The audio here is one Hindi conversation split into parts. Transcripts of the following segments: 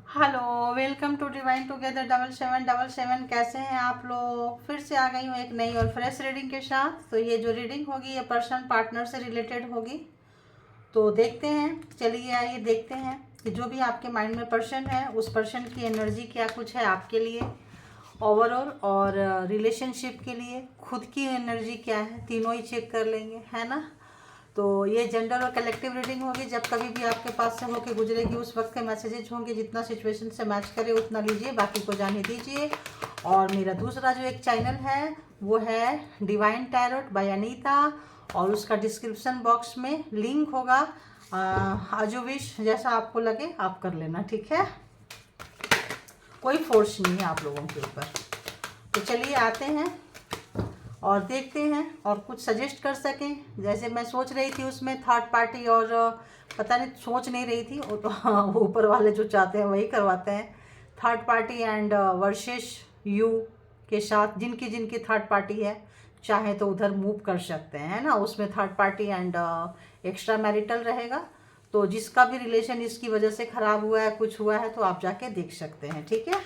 Hello, welcome to divine together 7777। कैसे हैं आप लोग? फिर से आ गई हूँ एक नई और फ्रेश रीडिंग के साथ। तो ये जो रीडिंग होगी ये पर्सन पार्टनर से रिलेटेड होगी। तो देखते हैं, चलिए आइए देखते हैं कि जो भी आपके माइंड में पर्सन है उस पर्सन की एनर्जी क्या कुछ है आपके लिए ओवरऑल, और रिलेशनशिप के लिए खुद की एनर्जी क्या है, तीनों ही चेक कर लेंगे, है ना। तो ये जेंडर और कलेक्टिव रीडिंग होगी। जब कभी भी आपके पास से होके गुजरेगी उस वक्त के मैसेजेज होंगे, जितना सिचुएशन से मैच करे उतना लीजिए, बाकी को जाने दीजिए। और मेरा दूसरा जो एक चैनल है वो है डिवाइन टैरोट बाय अनीता, और उसका डिस्क्रिप्शन बॉक्स में लिंक होगा। जो विश जैसा आपको लगे आप कर लेना, ठीक है। कोई फोर्स नहीं है आप लोगों के ऊपर। तो चलिए आते हैं और देखते हैं और कुछ सजेस्ट कर सकें। जैसे मैं सोच रही थी उसमें थर्ड पार्टी, और पता नहीं सोच नहीं रही थी, वो तो ऊपर वाले जो चाहते हैं वही करवाते हैं। Third party and versus you के साथ जिनकी जिनकी थर्ड पार्टी है चाहे तो उधर मूव कर सकते हैं, है ना। उसमें third party and extra marital रहेगा। तो जिसका भी रिलेशन इसकी वजह से ख़राब हुआ है, कुछ हुआ है, तो आप जाके देख सकते हैं, ठीक है।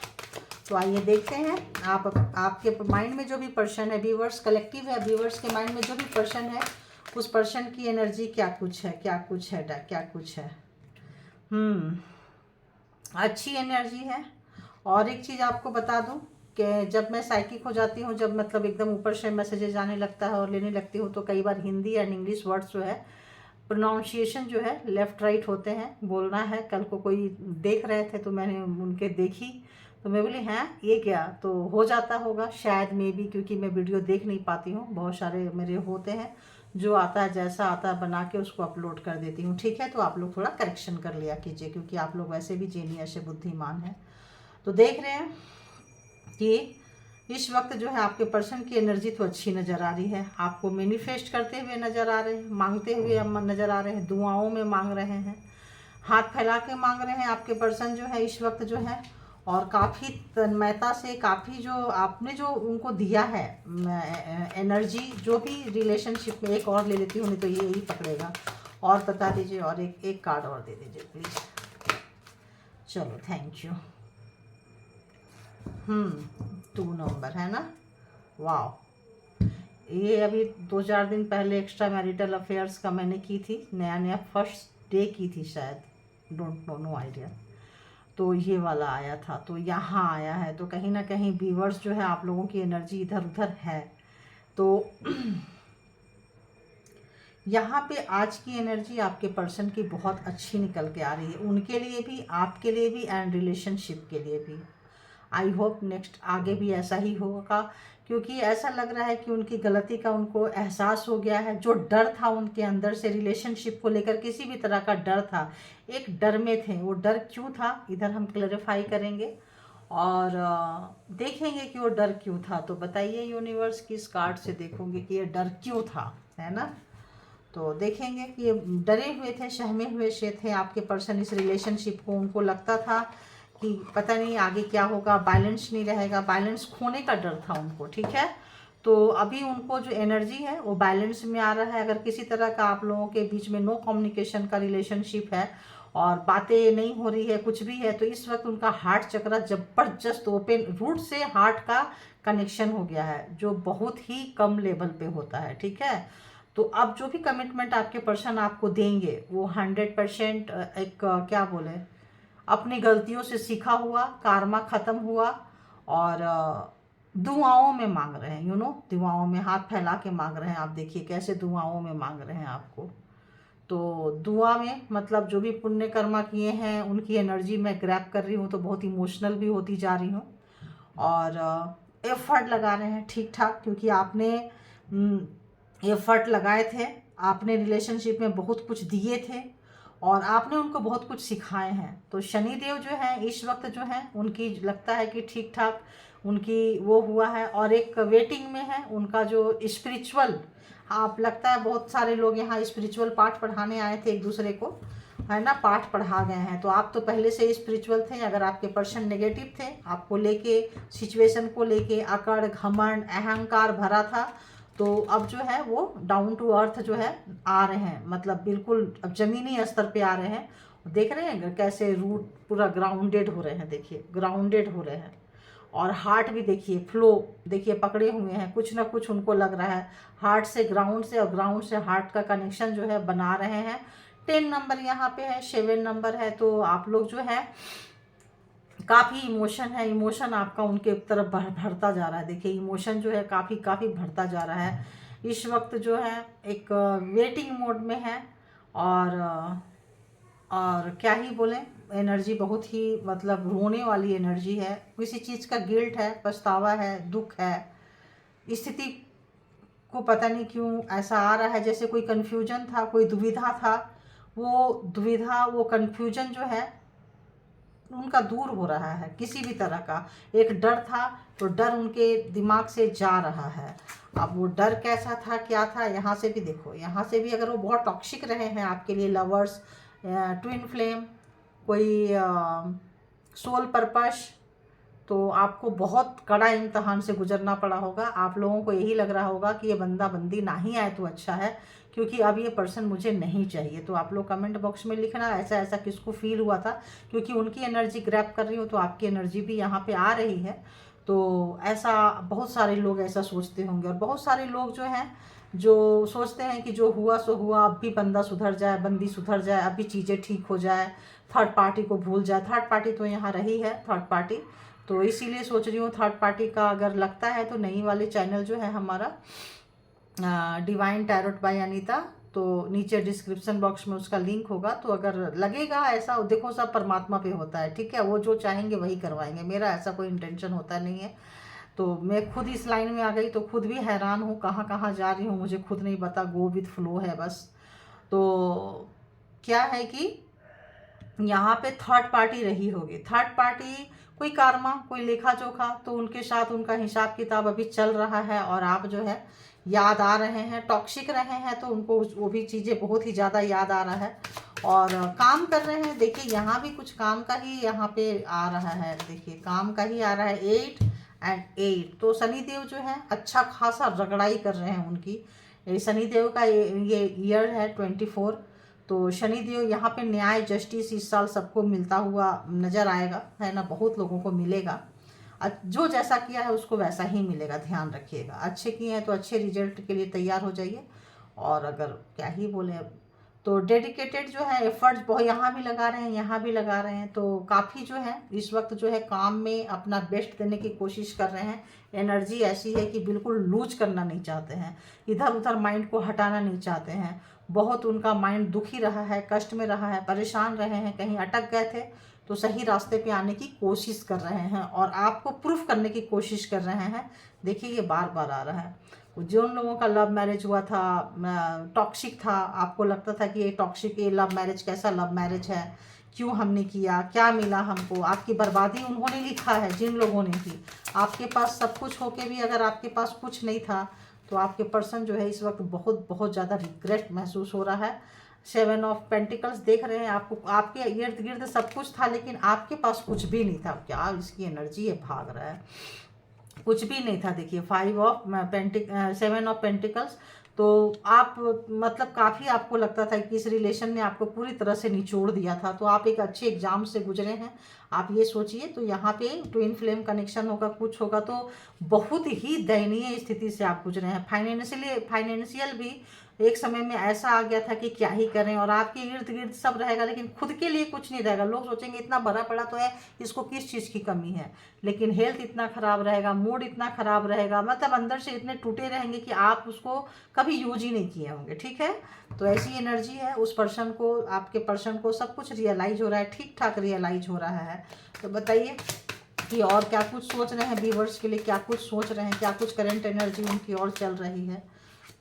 तो आइए देखते हैं आपके माइंड में जो भी पर्सन है, व्यूअर्स कलेक्टिव है, व्यूअर्स के माइंड में जो भी पर्सन है उस पर्सन की एनर्जी क्या कुछ है, क्या कुछ है, क्या कुछ है। अच्छी एनर्जी है। और एक चीज़ आपको बता दूं कि जब मैं साइकिक हो जाती हूँ, जब मतलब एकदम ऊपर से मैसेजेस आने लगता है और लेने लगती हूँ, तो कई बार हिंदी एंड इंग्लिश वर्ड्स जो है प्रोनाउंसिएशन जो है लेफ़्ट राइट होते हैं, बोलना है। कल को कोई देख रहे थे तो मैंने उनके देखी, तो मैं बोली हैं ये क्या, तो हो जाता होगा शायद मे बी, क्योंकि मैं वीडियो देख नहीं पाती हूँ। बहुत सारे मेरे होते हैं, जो आता है जैसा आता है बना के उसको अपलोड कर देती हूँ, ठीक है। तो आप लोग थोड़ा करेक्शन कर लिया कीजिए, क्योंकि आप लोग वैसे भी जीनियस से बुद्धिमान हैं। तो देख रहे हैं कि इस वक्त जो है आपके पर्सन की एनर्जी तो अच्छी नज़र आ रही है। आपको मैनिफेस्ट करते हुए नज़र आ रहे हैं, मांगते हुए नज़र आ रहे हैं, दुआओं में मांग रहे हैं, हाथ फैला के मांग रहे हैं आपके पर्सन जो है इस वक्त जो है। और काफ़ी तन्मयता से, काफ़ी जो आपने जो उनको दिया है एनर्जी, जो भी रिलेशनशिप में। एक और ले लेती हूँ, नहीं तो ये यही पकड़ेगा। और बता दीजिए, और एक कार्ड और दे दीजिए प्लीज़। चलो थैंक यू। 2 नंबर है ना। वाह, ये अभी 2-4 दिन पहले एक्स्ट्रा मैरिटल अफेयर्स का मैंने की थी, नया नया फर्स्ट डे की थी शायद, डोंट नो, नो आइडिया। तो ये वाला आया था, तो यहाँ आया है। तो कहीं ना कहीं व्यूवर्स जो है आप लोगों की एनर्जी इधर उधर है। तो यहाँ पे आज की एनर्जी आपके पर्सन की बहुत अच्छी निकल के आ रही है, उनके लिए भी, आपके लिए भी, एंड रिलेशनशिप के लिए भी। आई होप नेक्स्ट आगे भी ऐसा ही होगा, क्योंकि ऐसा लग रहा है कि उनकी गलती का उनको एहसास हो गया है। जो डर था उनके अंदर से रिलेशनशिप को लेकर, किसी भी तरह का डर था, एक डर में थे। वो डर क्यों था इधर हम क्लैरिफाई करेंगे और देखेंगे कि वो डर क्यों था। तो बताइए यूनिवर्स, किस कार्ड से देखोगे कि ये डर क्यों था, है ना। तो देखेंगे कि ये डरे हुए थे, सहमे हुए से थे आपके पर्सन इस रिलेशनशिप को। उनको लगता था कि पता नहीं आगे क्या होगा, बैलेंस नहीं रहेगा, बैलेंस खोने का डर था उनको, ठीक है। तो अभी उनको जो एनर्जी है वो बैलेंस में आ रहा है। अगर किसी तरह का आप लोगों के बीच में नो कम्युनिकेशन का रिलेशनशिप है और बातें नहीं हो रही है, कुछ भी है, तो इस वक्त उनका हार्ट चक्र जबरदस्त ओपन, रूट से हार्ट का कनेक्शन हो गया है, जो बहुत ही कम लेवल पे होता है, ठीक है। तो अब जो भी कमिटमेंट आपके पर्सन आपको देंगे वो 100% एक क्या बोले, अपनी गलतियों से सीखा हुआ, कार्मा ख़त्म हुआ, और दुआओं में मांग रहे हैं, दुआओं में हाथ फैला के मांग रहे हैं। आप देखिए कैसे दुआओं में मांग रहे हैं आपको। तो दुआ में मतलब जो भी पुण्य कर्मा किए हैं उनकी एनर्जी मैं ग्रैब कर रही हूँ, तो बहुत इमोशनल भी होती जा रही हूँ। और एफर्ट लगा रहे हैं ठीक ठाक, क्योंकि आपने एफर्ट लगाए थे, आपने रिलेशनशिप में बहुत कुछ दिए थे और आपने उनको बहुत कुछ सिखाए हैं। तो शनिदेव जो है इस वक्त जो है उनकी लगता है कि ठीक ठाक उनकी वो हुआ है, और एक वेटिंग में है उनका जो स्पिरिचुअल। आप लगता है बहुत सारे लोग यहाँ स्पिरिचुअल पाठ पढ़ाने आए थे एक दूसरे को, है ना, पाठ पढ़ा गए हैं। तो आप तो पहले से स्पिरिचुअल थे। अगर आपके पर्सन नेगेटिव थे, आपको लेके, सिचुएशन को लेके अकड़, घमंड, अहंकार भरा था, तो अब जो है वो डाउन टू अर्थ जो है आ रहे हैं, मतलब बिल्कुल अब ज़मीनी स्तर पे आ रहे हैं। देख रहे हैं कैसे रूट पूरा ग्राउंडेड हो रहे हैं, देखिए ग्राउंडेड हो रहे हैं। और हार्ट भी देखिए फ्लो, देखिए पकड़े हुए हैं, कुछ ना कुछ उनको लग रहा है हार्ट से ग्राउंड से और ग्राउंड से हार्ट का कनेक्शन जो है बना रहे हैं। 10 नंबर यहाँ पे है, 7 नंबर है, तो आप लोग जो है काफ़ी इमोशन है, इमोशन आपका उनके तरफ बढ़ता जा रहा है। देखिए इमोशन जो है काफ़ी काफ़ी बढ़ता जा रहा है। इस वक्त जो है एक वेटिंग मोड में है। और क्या ही बोलें, एनर्जी बहुत ही मतलब रोने वाली एनर्जी है। किसी चीज़ का गिल्ट है, पछतावा है, दुख है। स्थिति को पता नहीं क्यों ऐसा आ रहा है जैसे कोई कन्फ्यूजन था, कोई दुविधा था। वो दुविधा, वो कन्फ्यूजन जो है उनका दूर हो रहा है। किसी भी तरह का एक डर था, तो डर उनके दिमाग से जा रहा है। अब वो डर कैसा था, क्या था, यहाँ से भी देखो, यहाँ से भी अगर वो बहुत टॉक्सिक रहे हैं आपके लिए, लवर्स, ट्विन फ्लेम, कोई सोल पर्पस, तो आपको बहुत कड़ा इम्तहान से गुजरना पड़ा होगा। आप लोगों को यही लग रहा होगा कि ये बंदा बंदी ना ही आए तो अच्छा है, क्योंकि अब ये पर्सन मुझे नहीं चाहिए। तो आप लोग कमेंट बॉक्स में लिखना ऐसा ऐसा किसको फील हुआ था, क्योंकि उनकी एनर्जी ग्रैब कर रही हो तो आपकी एनर्जी भी यहाँ पे आ रही है। तो ऐसा बहुत सारे लोग ऐसा सोचते होंगे, और बहुत सारे लोग जो हैं जो सोचते हैं कि जो हुआ सो हुआ, अब भी बंदा सुधर जाए, बंदी सुधर जाए, अब भी चीज़ें ठीक हो जाए, थर्ड पार्टी को भूल जाए। थर्ड पार्टी तो यहाँ रही है, थर्ड पार्टी, तो इसीलिए सोच रही हूँ थर्ड पार्टी का अगर लगता है तो नई वाले चैनल जो है हमारा डिवाइन टैरोट बाय अनीता, तो नीचे डिस्क्रिप्शन बॉक्स में उसका लिंक होगा। तो अगर लगेगा ऐसा, देखो सब परमात्मा पे होता है, ठीक है, वो जो चाहेंगे वही करवाएंगे। मेरा ऐसा कोई इंटेंशन होता नहीं है। तो मैं खुद इस लाइन में आ गई तो खुद भी हैरान हूँ, कहाँ कहाँ जा रही हूँ मुझे खुद नहीं पता, गो विथ फ्लो है बस। तो क्या है कि यहाँ पे थर्ड पार्टी रही होगी, थर्ड पार्टी कोई कारमा, कोई लेखा जोखा, तो उनके साथ उनका हिसाब किताब अभी चल रहा है। और आप जो है याद आ रहे हैं, टॉक्सिक रहे हैं तो उनको वो भी चीज़ें बहुत ही ज़्यादा याद आ रहा है। और काम कर रहे हैं, देखिए यहाँ भी कुछ काम का ही यहाँ पे आ रहा है, देखिए काम का ही आ रहा है। 8 एंड 8, तो शनिदेव जो है अच्छा खासा रगड़ाई कर रहे हैं उनकी। ये शनिदेव का ये ईयर है 24। तो शनिदेव यहाँ पे न्याय जस्टिस इस साल सबको मिलता हुआ नज़र आएगा, है ना, बहुत लोगों को मिलेगा। जो जैसा किया है उसको वैसा ही मिलेगा, ध्यान रखिएगा। अच्छे किए हैं तो अच्छे रिजल्ट के लिए तैयार हो जाइए। और अगर क्या ही बोले, अब तो डेडिकेटेड जो है एफर्ट्स बहुत यहाँ भी लगा रहे हैं, यहाँ भी लगा रहे हैं। तो काफ़ी जो है इस वक्त जो है काम में अपना बेस्ट देने की कोशिश कर रहे हैं। एनर्जी ऐसी है कि बिल्कुल लूज करना नहीं चाहते हैं, इधर उधर माइंड को हटाना नहीं चाहते हैं। बहुत उनका माइंड दुखी रहा है, कष्ट में रहा है, परेशान रहे हैं, कहीं अटक गए थे तो सही रास्ते पे आने की कोशिश कर रहे हैं और आपको प्रूफ करने की कोशिश कर रहे हैं। देखिए ये बार बार आ रहा है। जिन लोगों का लव मैरिज हुआ था, टॉक्सिक था, आपको लगता था कि ये टॉक्सिक, ये लव मैरिज कैसा लव मैरिज है, क्यों हमने किया, क्या मिला हमको, आपकी बर्बादी उन्होंने लिखा है जिन लोगों ने की। आपके पास सब कुछ होके भी अगर आपके पास कुछ नहीं था तो आपके पर्सन जो है इस वक्त बहुत बहुत ज़्यादा रिग्रेट महसूस हो रहा है। 7 ऑफ पेंटिकल्स देख रहे हैं, आपको आपके इर्द गिर्द सब कुछ था लेकिन आपके पास कुछ भी नहीं था। क्या इसकी एनर्जी है, भाग रहा है, कुछ भी नहीं था। देखिए 7 ऑफ पेंटिकल्स, तो आप मतलब काफ़ी आपको लगता था कि इस रिलेशन ने आपको पूरी तरह से निचोड़ दिया था। तो आप एक अच्छे एग्जाम से गुजरे हैं, आप ये सोचिए। तो यहाँ पे ट्विन फ्लेम कनेक्शन होगा, कुछ होगा, तो बहुत ही दयनीय स्थिति से आप गुजरे हैं। फाइनेंशियल भी एक समय में ऐसा आ गया था कि क्या ही करें, और आपके इर्द गिर्द सब रहेगा लेकिन खुद के लिए कुछ नहीं रहेगा। लोग सोचेंगे इतना भरा पड़ा तो है, इसको किस चीज़ की कमी है, लेकिन हेल्थ इतना ख़राब रहेगा, मूड इतना ख़राब रहेगा, मतलब अंदर से इतने टूटे रहेंगे कि आप उसको कभी यूज ही नहीं किए होंगे, ठीक है। तो ऐसी एनर्जी है उस पर्सन को, आपके पर्सन को सब कुछ रियलाइज हो रहा है, ठीक ठाक रियलाइज हो रहा है। तो बताइए कि और क्या कुछ सोच रहे हैं, व्यूअर्स के लिए क्या कुछ सोच रहे हैं, क्या कुछ करंट एनर्जी उनकी और चल रही है।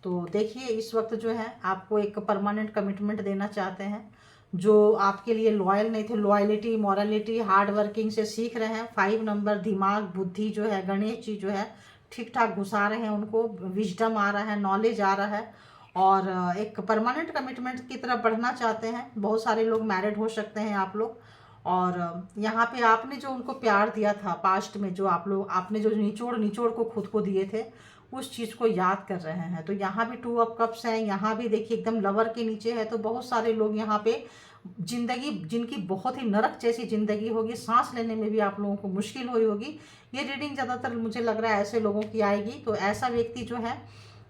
तो देखिए इस वक्त जो है आपको एक परमानेंट कमिटमेंट देना चाहते हैं, जो आपके लिए लॉयल नहीं थे। लॉयलिटी, मॉरलिटी, हार्ड वर्किंग से सीख रहे हैं। 5 नंबर, दिमाग, बुद्धि जो है, गणेश जी जो है ठीक ठाक घुसा रहे हैं उनको, विजडम आ रहा है, नॉलेज आ रहा है, और एक परमानेंट कमिटमेंट की तरफ बढ़ना चाहते हैं। बहुत सारे लोग मैरिड हो सकते हैं आप लोग। और यहाँ पे आपने जो उनको प्यार दिया था पास्ट में, जो आप लोग आपने जो निचोड़ निचोड़ को खुद को दिए थे, उस चीज़ को याद कर रहे हैं। तो यहाँ भी 2 ऑफ कप्स है, यहाँ भी देखिए एकदम लवर के नीचे है। तो बहुत सारे लोग यहाँ पे जिंदगी जिनकी बहुत ही नरक जैसी जिंदगी होगी, सांस लेने में भी आप लोगों को मुश्किल हुई होगी। ये रीडिंग ज़्यादातर मुझे लग रहा है ऐसे लोगों की आएगी। तो ऐसा व्यक्ति जो है,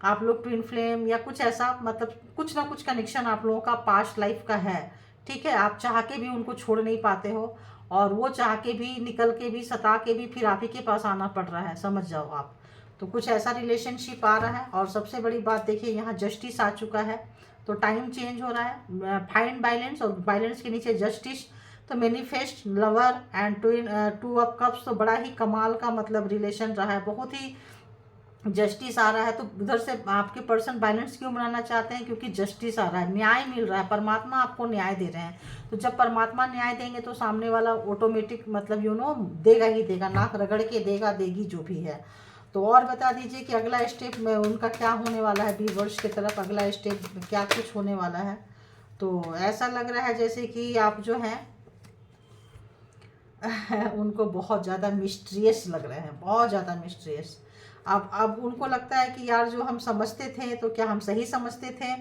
आप लोग ट्विन फ्लेम या कुछ ऐसा, मतलब कुछ ना कुछ कनेक्शन आप लोगों का पास्ट लाइफ का है, ठीक है। आप चाह के भी उनको छोड़ नहीं पाते हो, और वो चाह के भी, निकल के भी, सता के भी फिर आप ही के पास आना पड़ रहा है, समझ जाओ आप। तो कुछ ऐसा रिलेशनशिप आ रहा है। और सबसे बड़ी बात देखिए, यहाँ जस्टिस आ चुका है। तो टाइम चेंज हो रहा है, फाइंड बैलेंस, और बैलेंस के नीचे जस्टिस। तो manifest, lover and twin, 2 of cups. तो बड़ा ही कमाल का मतलब रिलेशन रहा है, बहुत ही जस्टिस आ रहा है। तो उधर से आपके पर्सन बैलेंस क्यों बनाना चाहते हैं? क्योंकि जस्टिस आ रहा है, न्याय मिल रहा है, परमात्मा आपको न्याय दे रहे हैं। तो जब परमात्मा न्याय देंगे तो सामने वाला ऑटोमेटिक, मतलब देगा ही देगा, नाक रगड़ के देगा, देगी जो भी है। तो और बता दीजिए कि अगला स्टेप में उनका क्या होने वाला है, व्यूअर्स की तरफ अगला स्टेप क्या कुछ होने वाला है। तो ऐसा लग रहा है जैसे कि आप जो है उनको बहुत ज़्यादा मिस्ट्रियस लग रहे हैं, बहुत ज़्यादा मिस्ट्रियस। अब उनको लगता है कि यार जो हम समझते थे, तो क्या हम सही समझते थे?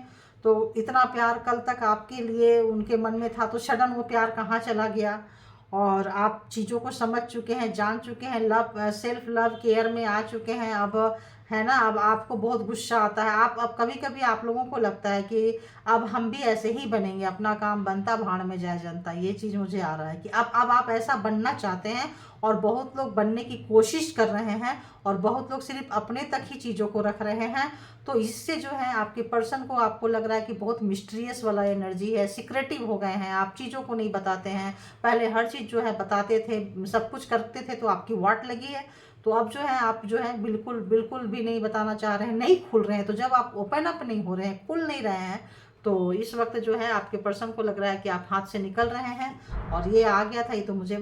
तो इतना प्यार कल तक आपके लिए उनके मन में था, तो सडन वो प्यार कहाँ चला गया? और आप चीज़ों को समझ चुके हैं, जान चुके हैं, लव, सेल्फ लव केयर में आ चुके हैं अब, है ना। अब आपको बहुत गुस्सा आता है। आप अब कभी कभी आप लोगों को लगता है कि अब हम भी ऐसे ही बनेंगे, अपना काम बनता भाड़ में जाए जनता। ये चीज़ मुझे आ रहा है कि अब आप ऐसा बनना चाहते हैं, और बहुत लोग बनने की कोशिश कर रहे हैं, और बहुत लोग सिर्फ अपने तक ही चीज़ों को रख रहे हैं। तो इससे जो है आपके पर्सन को, आपको लग रहा है कि बहुत मिस्टीरियस वाला एनर्जी है, सिक्रेटिव हो गए हैं, आप चीज़ों को नहीं बताते हैं। पहले हर चीज़ जो है बताते थे, सब कुछ करते थे, तो आपकी वाट लगी है। तो अब जो है आप जो है बिल्कुल बिल्कुल भी नहीं बताना चाह रहे हैं, नहीं खुल रहे हैं। तो जब आप ओपन अप नहीं हो रहे हैं, खुल नहीं रहे हैं, तो इस वक्त जो है आपके पर्सन को लग रहा है कि आप हाथ से निकल रहे हैं। और ये आ गया था, ये तो मुझे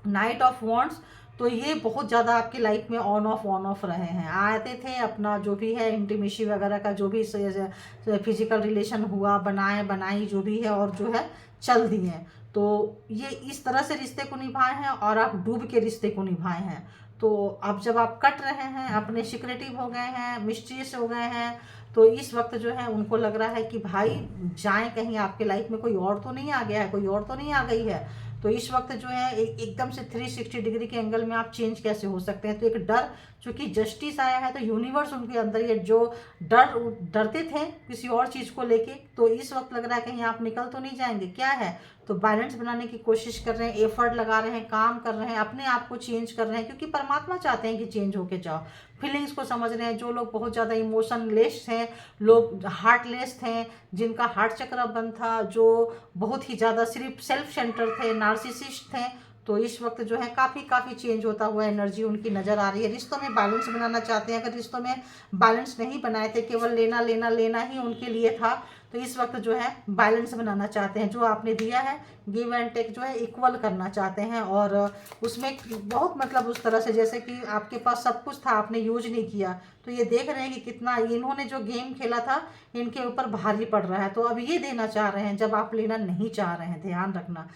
नाइट ऑफ वॉन्ड्स। तो ये बहुत ज़्यादा आपकी लाइफ में ऑन ऑफ रहे हैं, आते थे, अपना जो भी है इंटीमेसी वगैरह का जो भी फिजिकल रिलेशन हुआ, बनाई जो भी है, और जो है चल दिए। तो ये इस तरह से रिश्ते को निभाए हैं, और आप डूब के रिश्ते को निभाए हैं। तो अब जब आप कट रहे हैं, अपने सिक्रेटिव हो गए हैं, मिस्टीरियस हो गए हैं, तो इस वक्त जो है उनको लग रहा है कि भाई जाएं कहीं, आपके लाइफ में कोई और तो नहीं आ गया है, कोई और तो नहीं आ गई है। तो इस वक्त जो है एकदम से 360 डिग्री के एंगल में आप चेंज कैसे हो सकते हैं? तो एक डर, चूंकि जस्टिस आया है, तो यूनिवर्स उनके अंदर ये जो डरते थे किसी और चीज़ को लेके, तो इस वक्त लग रहा है कहीं आप निकल तो नहीं जाएंगे, क्या है। तो बैलेंस बनाने की कोशिश कर रहे हैं, एफर्ट लगा रहे हैं, काम कर रहे हैं, अपने आप को चेंज कर रहे हैं, क्योंकि परमात्मा चाहते हैं कि चेंज होके जाओ। फीलिंग्स को समझ रहे हैं। जो लोग बहुत ज़्यादा इमोशनलेस हैं, लोग हार्टलेस थे, जिनका हार्ट चक्र बंद था, जो बहुत ही ज़्यादा सिर्फ सेल्फ सेंटर थे, नार्सिसिस्ट थे, तो इस वक्त जो है काफ़ी चेंज होता हुआ एनर्जी उनकी नज़र आ रही है। रिश्तों में बैलेंस बनाना चाहते हैं। अगर रिश्तों में बैलेंस नहीं बनाए थे, केवल लेना लेना लेना ही उनके लिए था, तो इस वक्त जो है बैलेंस बनाना चाहते हैं। जो आपने दिया है गिव एंड टेक जो है इक्वल करना चाहते हैं, और उसमें बहुत मतलब उस तरह से जैसे कि आपके पास सब कुछ था, आपने यूज नहीं किया। तो ये देख रहे हैं कि कितना इन्होंने जो गेम खेला था इनके ऊपर भारी पड़ रहा है। तो अब ये देना चाह रहे हैं जब आप लेना नहीं चाह रहे हैं, ध्यान रखना।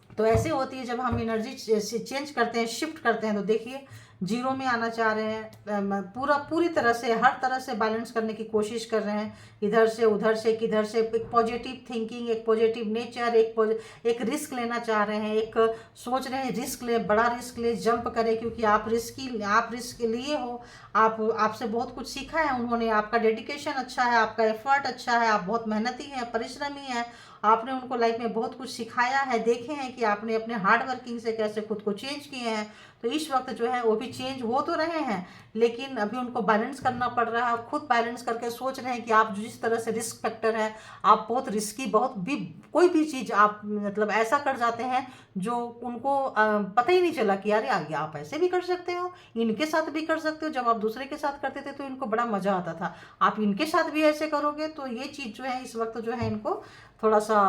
तो ऐसे होती है जब हम एनर्जी चेंज करते हैं, शिफ्ट करते हैं। तो देखिए जीरो में आना चाह रहे हैं, पूरी तरह से हर तरह से बैलेंस करने की कोशिश कर रहे हैं, इधर से उधर से किधर से। एक पॉजिटिव थिंकिंग, एक पॉजिटिव नेचर, एक रिस्क लेना चाह रहे हैं, एक सोच रहे हैं रिस्क ले, बड़ा रिस्क ले, जंप करें, क्योंकि आप रिस्क लिए हो। आपसे बहुत कुछ सीखा है उन्होंने, आपका डेडिकेशन अच्छा है, आपका एफर्ट अच्छा है, आप बहुत मेहनती हैं, परिश्रमी हैं। आपने उनको लाइफ में बहुत कुछ सिखाया है, देखे हैं कि आपने अपने हार्ड वर्किंग से कैसे खुद को चेंज किए हैं। तो इस वक्त जो है वो भी चेंज हो तो रहे हैं, लेकिन अभी उनको बैलेंस करना पड़ रहा है। खुद बैलेंस करके सोच रहे हैं कि आप जिस तरह से रिस्क फैक्टर है, आप बहुत रिस्की, बहुत भी कोई भी चीज़ आप मतलब ऐसा कर जाते हैं जो उनको पता ही नहीं चला कि यार आगे आप ऐसे भी कर सकते हो, इनके साथ भी कर सकते हो। जब आप दूसरे के साथ करते थे तो इनको बड़ा मज़ा आता था, आप इनके साथ भी ऐसे करोगे। तो ये चीज़ जो है इस वक्त जो है इनको थोड़ा सा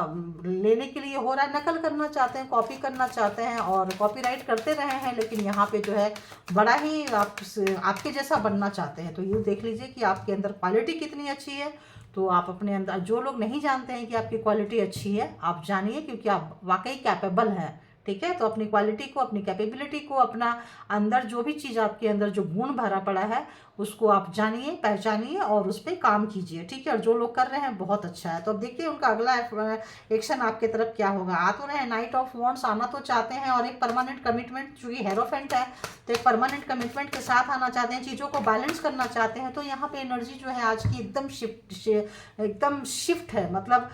लेने के लिए हो रहा है, नकल करना चाहते हैं, कॉपी करना चाहते हैं, और कॉपीराइट करते रहे हैं, लेकिन यहाँ पे जो है बड़ा ही आपके जैसा बनना चाहते हैं। तो ये देख लीजिए कि आपके अंदर क्वालिटी कितनी अच्छी है। तो आप अपने अंदर, जो लोग नहीं जानते हैं कि आपकी क्वालिटी अच्छी है, आप जानिए, क्योंकि आप वाकई कैपेबल हैं, ठीक है। तो अपनी क्वालिटी को, अपनी कैपेबिलिटी को, अपना अंदर जो भी चीज़ आपके अंदर जो गुण भरा पड़ा है उसको आप जानिए, पहचानिए और उस पर काम कीजिए, ठीक है। और जो लोग कर रहे हैं बहुत अच्छा है। तो अब देखिए उनका अगला एक्शन आपके तरफ क्या होगा। आ तो रहे हैं नाइट ऑफ वॉन्ड्स, आना तो चाहते हैं और एक परमानेंट कमिटमेंट, चूंकि हेरोफेंट है तो एक परमानेंट कमिटमेंट के साथ आना चाहते हैं, चीज़ों को बैलेंस करना चाहते हैं। तो यहाँ पे एनर्जी जो है आज की एकदम शिफ्ट है। मतलब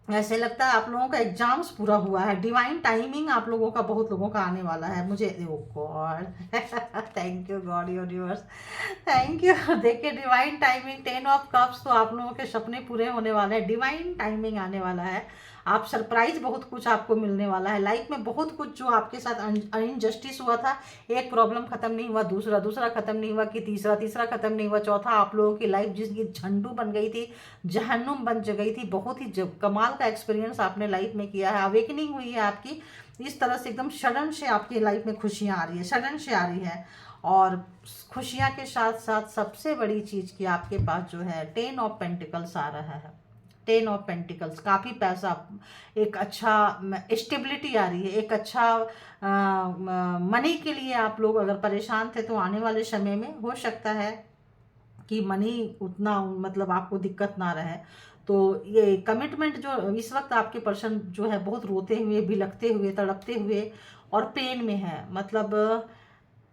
ऐसे लगता है आप लोगों का एग्जाम्स पूरा हुआ है। डिवाइन टाइमिंग आप लोगों का, बहुत लोगों का आने वाला है। मुझे oh god thank you god universe, thank you. देखिए डिवाइन टाइमिंग, 10 ऑफ कप्स, तो आप लोगों के सपने पूरे होने वाले हैं। डिवाइन टाइमिंग आने वाला है। आप सरप्राइज बहुत कुछ आपको मिलने वाला है। लाइफ में बहुत कुछ जो आपके साथ अनजस्टिस हुआ था, एक प्रॉब्लम खत्म नहीं हुआ, दूसरा खत्म नहीं हुआ, कि तीसरा खत्म नहीं हुआ, चौथा आप लोगों की लाइफ जिसकी झंडू बन गई थी, जहन्नुम बन गई थी, बहुत ही कमाल का एक्सपीरियंस आपने लाइफ में किया है। अवेकनिंग हुई है आपकी इस तरह से, एकदम सडन से आपकी लाइफ में खुशियाँ आ रही है, सडन से आ रही है। और खुशियाँ के साथ साथ सबसे बड़ी चीज़ की आपके पास जो है 10 ऑफ पेंटिकल्स आ रहा है। 10 ऑफ पेंटिकल्स, काफ़ी पैसा, एक अच्छा स्टेबिलिटी आ रही है, एक अच्छा मनी के लिए आप लोग अगर परेशान थे तो आने वाले समय में हो सकता है कि मनी उतना मतलब आपको दिक्कत ना रहे। तो ये कमिटमेंट जो इस वक्त आपके पर्सन जो है बहुत रोते हुए, बिलखते हुए, तड़पते हुए और पेन में है। मतलब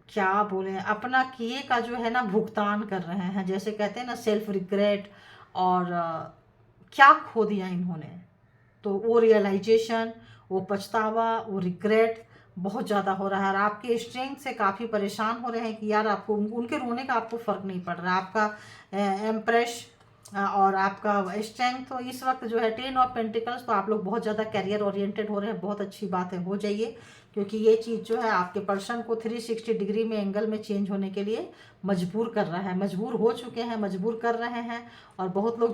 क्या बोले, अपना किए का जो है ना भुगतान कर रहे हैं। जैसे कहते हैं ना सेल्फ रिग्रेट, और क्या खो दिया इन्होंने, तो वो रियलाइजेशन, वो पछतावा, वो रिग्रेट बहुत ज़्यादा हो रहा है। और आपके स्ट्रेंथ से काफ़ी परेशान हो रहे हैं कि यार आपको उनके रोने का आपको फ़र्क नहीं पड़ रहा। आपका एम्प्रेस और आपका स्ट्रेंथ तो इस वक्त जो है 10 ऑफ पेंटिकल्स, तो आप लोग बहुत ज़्यादा कैरियर ओरिएंटेड हो रहे हैं। बहुत अच्छी बात है, हो जाइए, क्योंकि ये चीज़ जो है आपके पर्सन को 360 डिग्री में एंगल में चेंज होने के लिए मजबूर कर रहा है, मजबूर हो चुके हैं, मजबूर कर रहे हैं। और बहुत लोग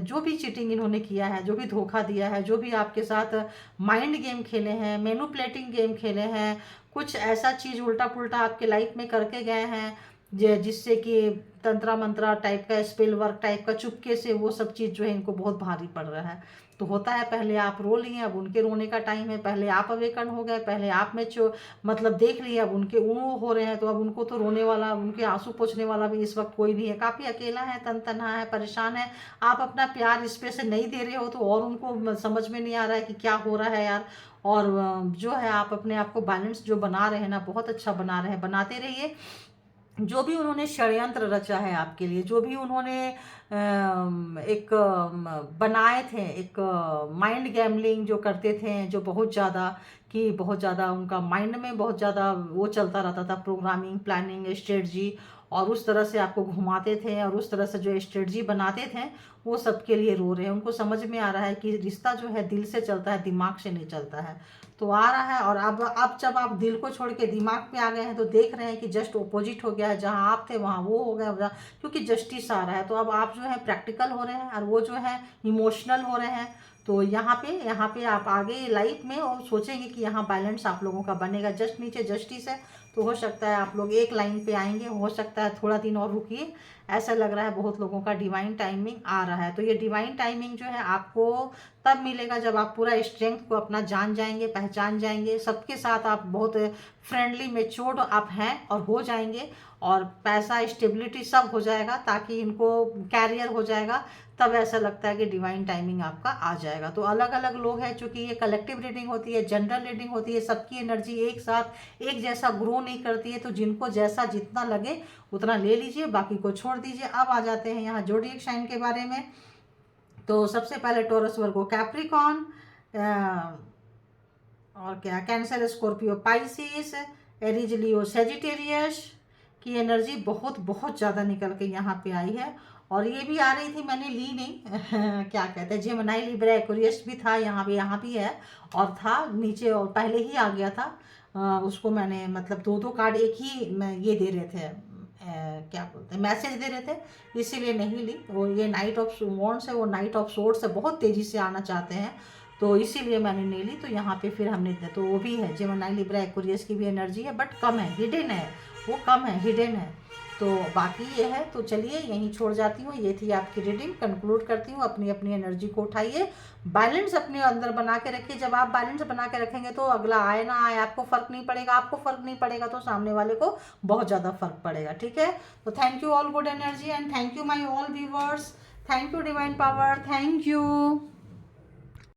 जो भी चीटिंग इन्होंने किया है, जो भी धोखा दिया है, जो भी आपके साथ माइंड गेम खेले हैं, मैनिपुलेटिंग गेम खेले हैं, कुछ ऐसा चीज़ उल्टा पुल्टा आपके लाइफ में करके गए हैं जिससे कि तंत्रा मंत्रा टाइप का, स्पेल वर्क टाइप का, चुपके से वो सब चीज़ जो है इनको बहुत भारी पड़ रहा है। तो होता है, पहले आप रो लिए, अब उनके रोने का टाइम है। पहले आप अवेकन हो गए, पहले आप में मतलब देख लिए, अब उनके वो हो रहे हैं, तो अब उनको तो रोने वाला, उनके आंसू पोंछने वाला भी इस वक्त कोई नहीं है। काफ़ी अकेला है, तनहा है, परेशान है। आप अपना प्यार इस पे से नहीं दे रहे हो तो और उनको समझ में नहीं आ रहा है कि क्या हो रहा है यार। और जो है आप अपने आप को बैलेंस जो बना रहे हैं ना, बहुत अच्छा बना रहे हैं, बनाते रहिए। जो भी उन्होंने षड्यंत्र रचा है आपके लिए, जो भी उन्होंने एक बनाए थे, एक माइंड गैमलिंग जो करते थे, जो बहुत ज़्यादा, कि बहुत ज़्यादा उनका माइंड में बहुत ज़्यादा वो चलता रहता था, प्रोग्रामिंग, प्लानिंग, स्ट्रेटजी, और उस तरह से आपको घुमाते थे और उस तरह से जो स्ट्रेटजी बनाते थे, वो सबके लिए रो रहे हैं। उनको समझ में आ रहा है कि रिश्ता जो है दिल से चलता है, दिमाग से नहीं चलता है। तो आ रहा है। और अब जब आप दिल को छोड़ के दिमाग पे आ गए हैं तो देख रहे हैं कि जस्ट ऑपोजिट हो गया है, जहां आप थे वहां वो हो गया, क्योंकि जस्टिस आ रहा है। तो अब आप जो है प्रैक्टिकल हो रहे हैं और वो जो है इमोशनल हो रहे हैं। तो यहाँ पे आप आगे लाइफ में और सोचेंगे कि यहाँ बैलेंस आप लोगों का बनेगा। जस्ट नीचे जस्टिस है, तो हो सकता है आप लोग एक लाइन पे आएंगे, हो सकता है थोड़ा दिन और रुकिए। ऐसा लग रहा है बहुत लोगों का डिवाइन टाइमिंग आ रहा है। तो ये डिवाइन टाइमिंग जो है आपको तब मिलेगा जब आप पूरा स्ट्रेंथ को अपना जान जाएंगे, पहचान जाएंगे। सबके साथ आप बहुत फ्रेंडली, मेच्योर्ड आप हैं और हो जाएंगे। और पैसा, स्टेबिलिटी सब हो जाएगा, ताकि इनको कैरियर हो जाएगा। तब ऐसा लगता है कि डिवाइन टाइमिंग आपका आ जाएगा। तो अलग अलग लोग हैं, चूंकि ये कलेक्टिव रीडिंग होती है, जनरल रीडिंग होती है, सबकी एनर्जी एक साथ एक जैसा ग्रो नहीं करती है। तो जिनको जैसा जितना लगे उतना ले लीजिए, बाकी को छोड़ दीजिए। अब आ जाते हैं यहाँ ज़ोडिएक साइन के बारे में। तो सबसे पहले टॉरस, वर्गो, कैप्रिकॉर्न, और क्या, कैंसर, स्कॉर्पियो, पाइसिस, एरीज, लियो, सेजिटेरियस की एनर्जी बहुत बहुत ज़्यादा निकल के यहाँ पे आई है। और ये भी आ रही थी, मैंने ली नहीं क्या कहते हैं, जेमिनी, लिब्रा, एक्वेरियस भी था यहाँ भी है, और था नीचे, और पहले ही आ गया था। उसको मैंने मतलब दो कार्ड एक ही ये दे रहे थे, क्या बोलते हैं, मैसेज दे रहे थे, इसीलिए नहीं ली। वो ये नाइट ऑफ वॉन्ड्स है, वो नाइट ऑफ सोर्ड्स है, बहुत तेज़ी से आना चाहते हैं, तो इसीलिए मैंने नहीं ली। तो यहाँ पे फिर हमने, तो वो भी है जेमिनी, लिब्रा, एक्वेरियस की भी एनर्जी है, बट कम है, हिडन है, वो कम है, हिडन है। तो बाकी ये है, तो चलिए यहीं छोड़ जाती हूँ। ये थी आपकी रीडिंग, कंक्लूड करती हूँ। अपनी अपनी एनर्जी को उठाइए, बैलेंस अपने अंदर बना के रखिए। जब आप बैलेंस बना के रखेंगे तो अगला आए ना आए आपको फ़र्क नहीं पड़ेगा, आपको फ़र्क नहीं पड़ेगा तो सामने वाले को बहुत ज़्यादा फ़र्क पड़ेगा। ठीक है, तो thank you all good energy and thank you my all viewers. Thank you divine power, thank you.